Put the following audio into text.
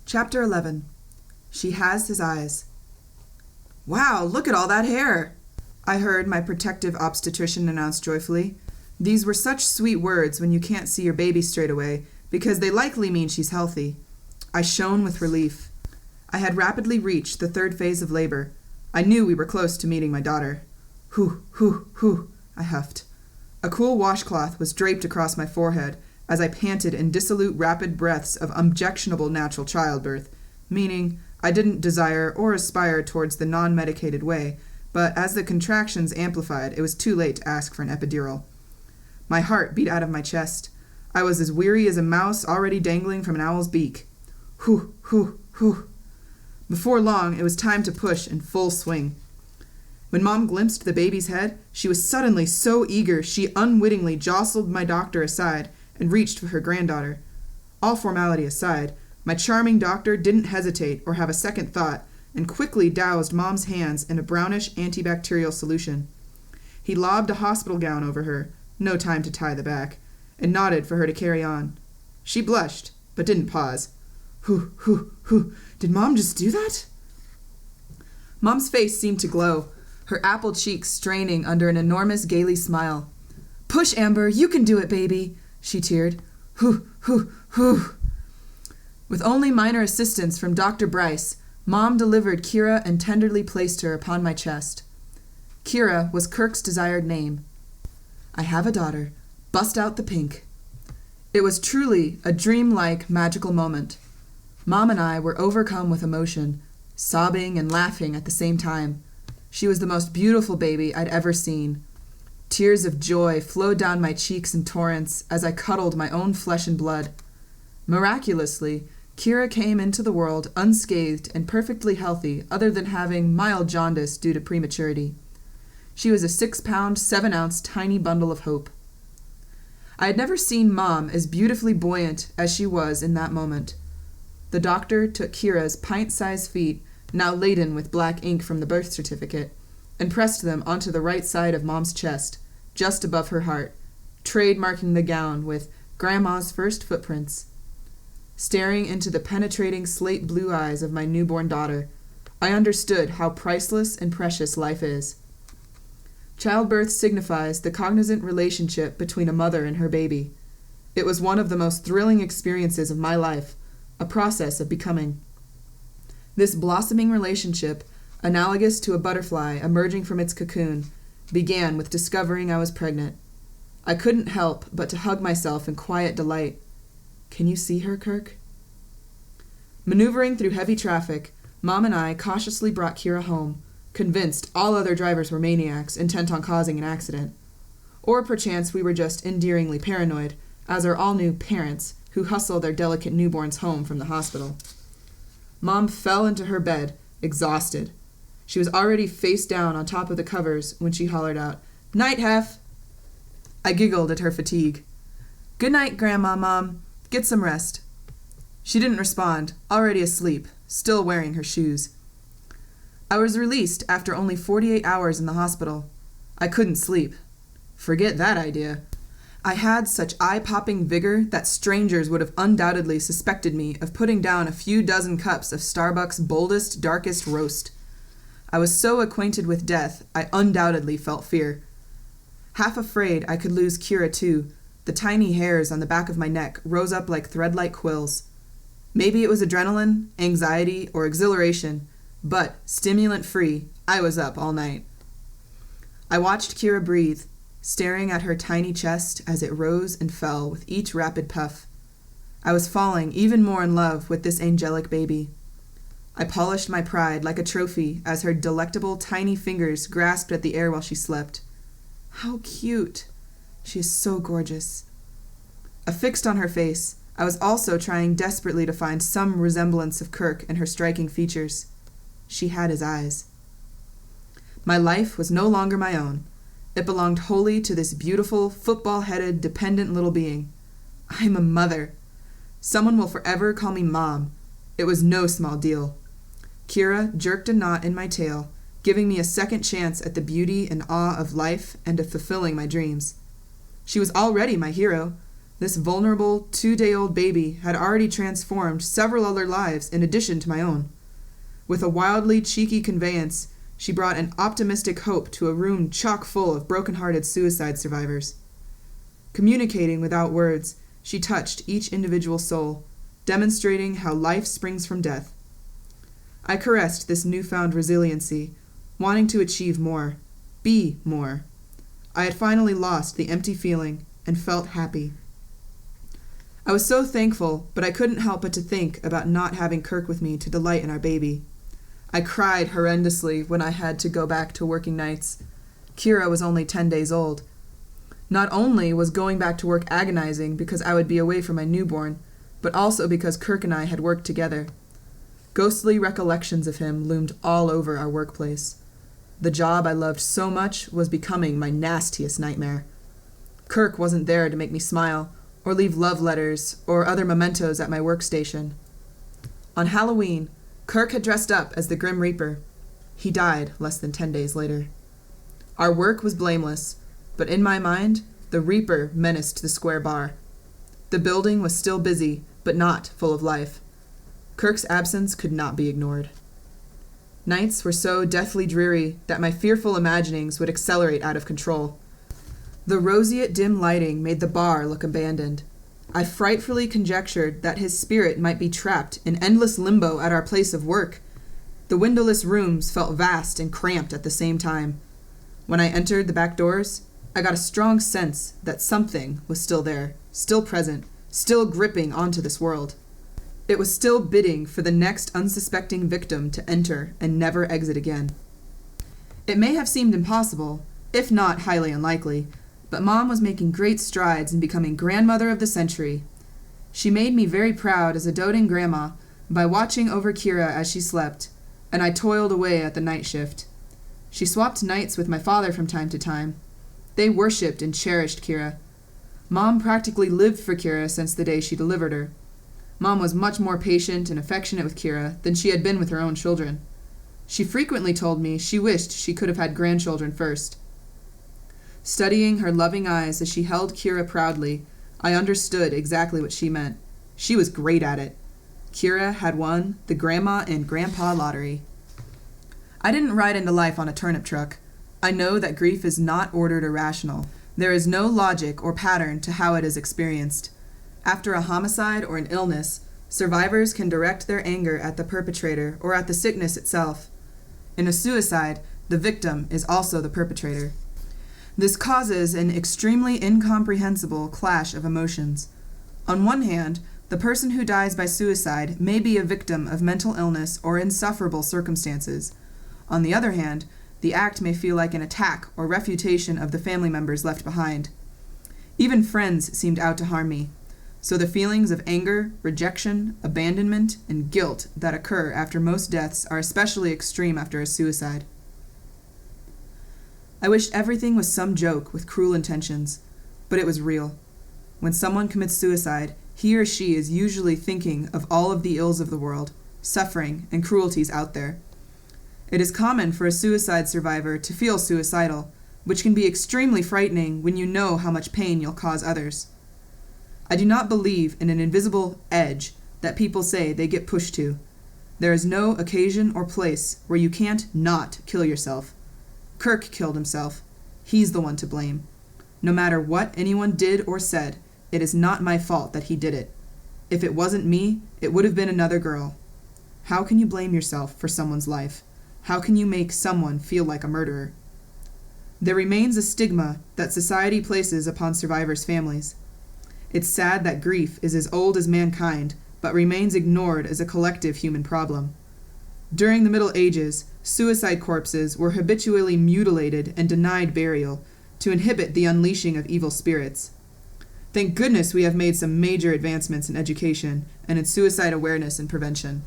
Chapter 11. She Has His Eyes. "Wow, look at all that hair," I heard my protective obstetrician announce joyfully. These were such sweet words when you can't see your baby straight away, because they likely mean she's healthy. I shone with relief. I had rapidly reached the 3rd phase of labor. I knew we were close to meeting my daughter. Whew, I huffed. A cool washcloth was draped across my forehead as I panted in dissolute rapid breaths of objectionable natural childbirth, meaning I didn't desire or aspire towards the non-medicated way, but as the contractions amplified, it was too late to ask for an epidural. My heart beat out of my chest. I was as weary as a mouse already dangling from an owl's beak. Whew. Before long, it was time to push in full swing. When Mom glimpsed the baby's head, she was suddenly so eager she unwittingly jostled my doctor aside and reached for her granddaughter. All formality aside, my charming doctor didn't hesitate or have a second thought and quickly doused Mom's hands in a brownish antibacterial solution. He lobbed a hospital gown over her, no time to tie the back, and nodded for her to carry on. She blushed, but didn't pause. Whew. Did Mom just do that? Mom's face seemed to glow, her apple cheeks straining under an enormous gaily smile. "Push, Amber, you can do it, baby," she cheered. Whew. With only minor assistance from Dr. Bryce, Mom delivered Kyra and tenderly placed her upon my chest. Kyra was Kirk's desired name. I have a daughter. Bust out the pink. It was truly a dream-like, magical moment. Mom and I were overcome with emotion, sobbing and laughing at the same time. She was the most beautiful baby I'd ever seen. Tears of joy flowed down my cheeks in torrents as I cuddled my own flesh and blood. Miraculously, Kyra came into the world unscathed and perfectly healthy, other than having mild jaundice due to prematurity. She was a 6-pound, 7-ounce tiny bundle of hope. I had never seen Mom as beautifully buoyant as she was in that moment. The doctor took Kyra's pint-sized feet, now laden with black ink from the birth certificate, and pressed them onto the right side of Mom's chest, just above her heart, trademarking the gown with Grandma's first footprints. Staring into the penetrating slate blue eyes of my newborn daughter, I understood how priceless and precious life is. Childbirth signifies the cognizant relationship between a mother and her baby. It was one of the most thrilling experiences of my life, a process of becoming. This blossoming relationship, analogous to a butterfly emerging from its cocoon, began with discovering I was pregnant. I couldn't help but to hug myself in quiet delight. Can you see her, Kirk? Maneuvering through heavy traffic, Mom and I cautiously brought Kyra home, convinced all other drivers were maniacs intent on causing an accident. Or perchance we were just endearingly paranoid, as are all new parents who hustle their delicate newborns home from the hospital. Mom fell into her bed, exhausted. She was already face down on top of the covers when she hollered out, "Night, Hef!" I giggled at her fatigue. "Good night, Grandma, Mom. Get some rest." She didn't respond, already asleep, still wearing her shoes. I was released after only 48 hours in the hospital. I couldn't sleep. Forget that idea. I had such eye-popping vigor that strangers would have undoubtedly suspected me of putting down a few dozen cups of Starbucks' boldest, darkest roast. I was so acquainted with death, I undoubtedly felt fear. Half afraid I could lose Kyra too, the tiny hairs on the back of my neck rose up like thread-like quills. Maybe it was adrenaline, anxiety, or exhilaration, but, stimulant-free, I was up all night. I watched Kyra breathe, staring at her tiny chest as it rose and fell with each rapid puff. I was falling even more in love with this angelic baby. I polished my pride like a trophy as her delectable tiny fingers grasped at the air while she slept. How cute! She is so gorgeous. Affixed on her face, I was also trying desperately to find some resemblance of Kirk in her striking features. She had his eyes. My life was no longer my own. It belonged wholly to this beautiful, football-headed, dependent little being. I'm a mother. Someone will forever call me Mom. It was no small deal. Kyra jerked a knot in my tail, giving me a second chance at the beauty and awe of life and of fulfilling my dreams. She was already my hero, This vulnerable 2-day-old baby had already transformed several other lives in addition to my own. With a wildly cheeky conveyance, she brought an optimistic hope to a room chock full of broken-hearted suicide survivors. Communicating without words, she touched each individual soul, demonstrating how life springs from death. I caressed this newfound resiliency, wanting to achieve more, be more. I had finally lost the empty feeling and felt happy. I was so thankful, but I couldn't help but to think about not having Kirk with me to delight in our baby. I cried horrendously when I had to go back to working nights. Kyra was only 10 days old. Not only was going back to work agonizing because I would be away from my newborn, but also because Kirk and I had worked together. Ghostly recollections of him loomed all over our workplace. The job I loved so much was becoming my nastiest nightmare. Kirk wasn't there to make me smile, or leave love letters, or other mementos at my workstation. On Halloween, Kirk had dressed up as the Grim Reaper. He died less than 10 days later. Our work was blameless, but in my mind, the Reaper menaced the square bar. The building was still busy, but not full of life. Kirk's absence could not be ignored. Nights were so deathly dreary that my fearful imaginings would accelerate out of control. The roseate dim lighting made the bar look abandoned. I frightfully conjectured that his spirit might be trapped in endless limbo at our place of work. The windowless rooms felt vast and cramped at the same time. When I entered the back doors, I got a strong sense that something was still there, still present, still gripping onto this world. It was still bidding for the next unsuspecting victim to enter and never exit again. It may have seemed impossible, if not highly unlikely, but Mom was making great strides in becoming grandmother of the century. She made me very proud as a doting grandma by watching over Kyra as she slept, and I toiled away at the night shift. She swapped nights with my father from time to time. They worshipped and cherished Kyra. Mom practically lived for Kyra since the day she delivered her. Mom was much more patient and affectionate with Kyra than she had been with her own children. She frequently told me she wished she could have had grandchildren first. Studying her loving eyes as she held Kyra proudly, I understood exactly what she meant. She was great at it. Kyra had won the grandma and grandpa lottery. I didn't ride into life on a turnip truck. I know that grief is not ordered or rational. There is no logic or pattern to how it is experienced. After a homicide or an illness, survivors can direct their anger at the perpetrator or at the sickness itself. In a suicide, the victim is also the perpetrator. This causes an extremely incomprehensible clash of emotions. On one hand, the person who dies by suicide may be a victim of mental illness or insufferable circumstances. On the other hand, the act may feel like an attack or refutation of the family members left behind. Even friends seemed out to harm me. So the feelings of anger, rejection, abandonment, and guilt that occur after most deaths are especially extreme after a suicide. I wished everything was some joke with cruel intentions, but it was real. When someone commits suicide, he or she is usually thinking of all of the ills of the world, suffering, and cruelties out there. It is common for a suicide survivor to feel suicidal, which can be extremely frightening when you know how much pain you'll cause others. I do not believe in an invisible edge that people say they get pushed to. There is no occasion or place where you can't not kill yourself. Kirk killed himself. He's the one to blame. No matter what anyone did or said, it is not my fault that he did it. If it wasn't me, it would have been another girl. How can you blame yourself for someone's life? How can you make someone feel like a murderer? There remains a stigma that society places upon survivors' families. It's sad that grief is as old as mankind, but remains ignored as a collective human problem. During the Middle Ages, suicide corpses were habitually mutilated and denied burial to inhibit the unleashing of evil spirits. Thank goodness we have made some major advancements in education and in suicide awareness and prevention.